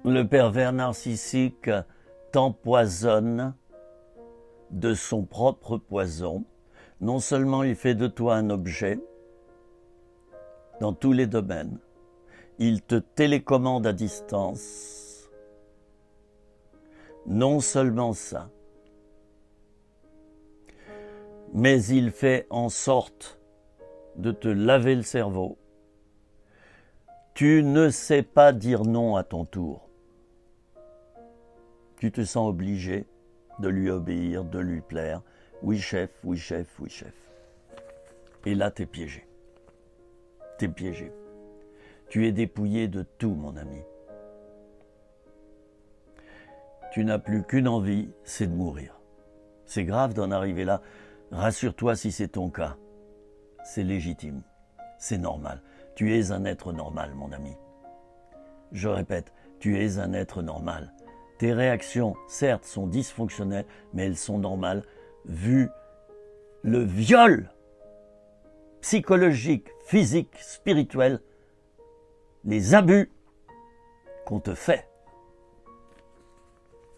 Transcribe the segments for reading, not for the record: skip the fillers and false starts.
Le pervers narcissique t'empoisonne de son propre poison. Non seulement il fait de toi un objet dans tous les domaines, il te télécommande à distance. Non seulement ça, mais il fait en sorte de te laver le cerveau. Tu ne sais pas dire non à ton tour. Tu te sens obligé de lui obéir, de lui plaire. Oui chef, oui chef, oui chef. Et là, t'es piégé. T'es piégé. Tu es dépouillé de tout, mon ami. Tu n'as plus qu'une envie, c'est de mourir. C'est grave d'en arriver là. Rassure-toi si c'est ton cas. C'est légitime. C'est normal. Tu es un être normal, mon ami. Je répète, tu es un être normal. Tes réactions, certes, sont dysfonctionnelles, mais elles sont normales, vu le viol psychologique, physique, spirituel, les abus qu'on te fait.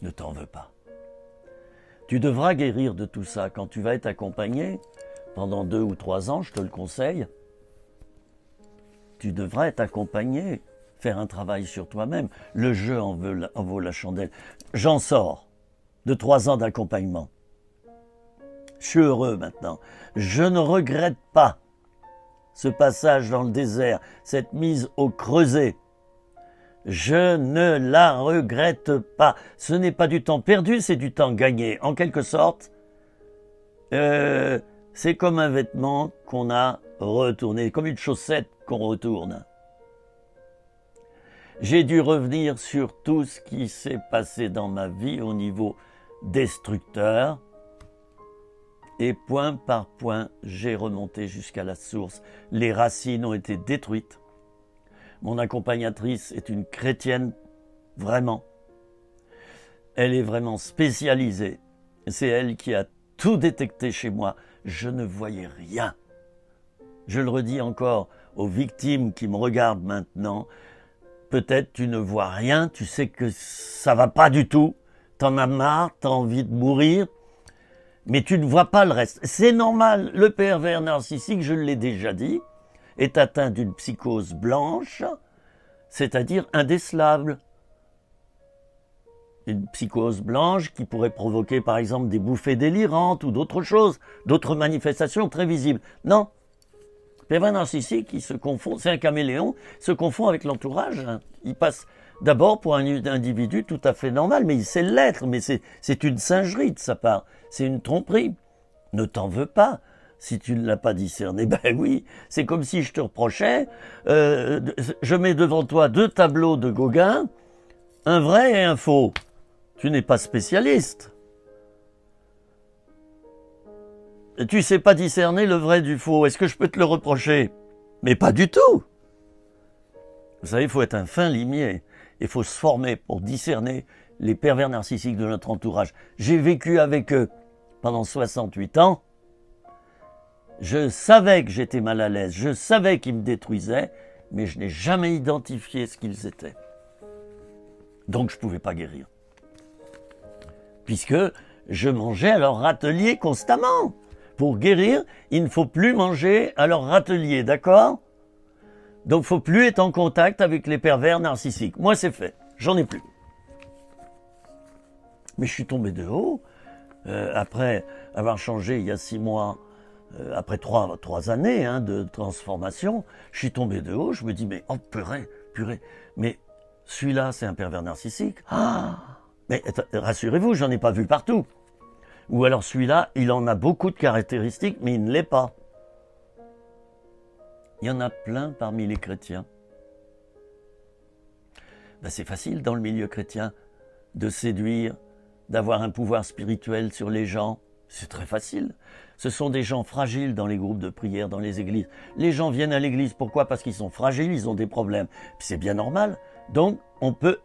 Ne t'en veux pas. Tu devras guérir de tout ça quand tu vas être accompagné pendant 2 ou 3 ans, je te le conseille. Tu devras être accompagné, faire un travail sur toi-même. Le jeu en vaut la chandelle. J'en sors de 3 ans d'accompagnement. Je suis heureux maintenant. Je ne regrette pas ce passage dans le désert, cette mise au creuset. Je ne la regrette pas. Ce n'est pas du temps perdu, c'est du temps gagné. En quelque sorte, c'est comme un vêtement qu'on a retourné, comme une chaussette qu'on retourne. J'ai dû revenir sur tout ce qui s'est passé dans ma vie au niveau destructeur. Et point par point, j'ai remonté jusqu'à la source. Les racines ont été détruites. Mon accompagnatrice est une chrétienne, vraiment. Elle est vraiment spécialisée. C'est elle qui a tout détecté chez moi. Je ne voyais rien. Je le redis encore aux victimes qui me regardent maintenant. Peut-être tu ne vois rien, tu sais que ça va pas du tout. T'en as marre, t'as envie de mourir. Mais tu ne vois pas le reste. C'est normal. Le pervers narcissique, je l'ai déjà dit, est atteint d'une psychose blanche, c'est-à-dire indécelable. Une psychose blanche qui pourrait provoquer par exemple des bouffées délirantes ou d'autres choses, d'autres manifestations très visibles. Non. Le pervers narcissique, il se confond, c'est un caméléon, se confond avec l'entourage. Il passe d'abord pour un individu tout à fait normal, mais il sait l'être, mais c'est une singerie de sa part, c'est une tromperie. Ne t'en veux pas si tu ne l'as pas discerné. Ben oui, c'est comme si je te reprochais, je mets devant toi 2 tableaux de Gauguin, un vrai et un faux. Tu n'es pas spécialiste. Tu sais pas discerner le vrai du faux. Est-ce que je peux te le reprocher? Mais pas du tout. Vous savez, il faut être un fin limier. Il faut se former pour discerner les pervers narcissiques de notre entourage. J'ai vécu avec eux pendant 68 ans. Je savais que j'étais mal à l'aise. Je savais qu'ils me détruisaient, mais je n'ai jamais identifié ce qu'ils étaient. Donc je ne pouvais pas guérir. Puisque je mangeais à leur râtelier constamment. Pour guérir, il ne faut plus manger à leur râtelier, d'accord? Donc il ne faut plus être en contact avec les pervers narcissiques. Moi, c'est fait. J'en ai plus. Mais je suis tombé de haut. Après avoir changé il y a 6 mois, après 3 années de transformation, je suis tombé de haut. Je me dis, mais oh purée. Mais celui-là, c'est un pervers narcissique. Ah! Mais rassurez-vous, j'en ai pas vu partout. Ou alors celui-là, il en a beaucoup de caractéristiques, mais il ne l'est pas. Il y en a plein parmi les chrétiens. Ben, c'est facile dans le milieu chrétien de séduire, d'avoir un pouvoir spirituel sur les gens. C'est très facile. Ce sont des gens fragiles dans les groupes de prière, dans les églises. Les gens viennent à l'église, pourquoi? Parce qu'ils sont fragiles, ils ont des problèmes. C'est bien normal. Donc, on peut...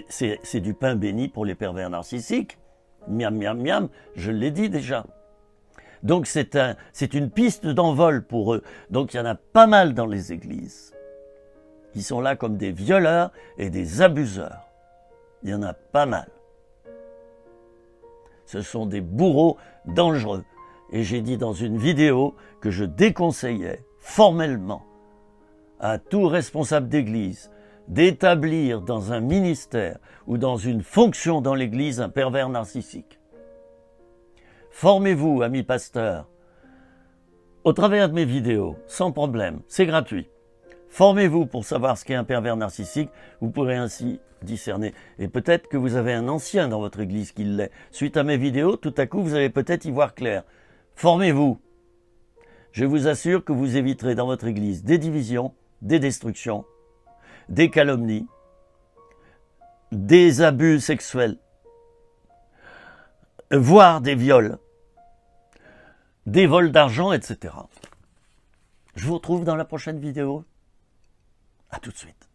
c'est du pain béni pour les pervers narcissiques. Miam, miam, miam, je l'ai dit déjà. Donc c'est une piste d'envol pour eux. Donc il y en a pas mal dans les églises qui sont là comme des violeurs et des abuseurs. Il y en a pas mal. Ce sont des bourreaux dangereux. Et j'ai dit dans une vidéo que je déconseillais formellement à tout responsable d'église d'établir dans un ministère ou dans une fonction dans l'église un pervers narcissique. Formez-vous, amis pasteurs, au travers de mes vidéos, sans problème, c'est gratuit. Formez-vous pour savoir ce qu'est un pervers narcissique, vous pourrez ainsi discerner. Et peut-être que vous avez un ancien dans votre église qui l'est. Suite à mes vidéos, tout à coup, vous allez peut-être y voir clair. Formez-vous. Je vous assure que vous éviterez dans votre église des divisions, des destructions, des calomnies, des abus sexuels, voire des viols, des vols d'argent, etc. Je vous retrouve dans la prochaine vidéo. À tout de suite.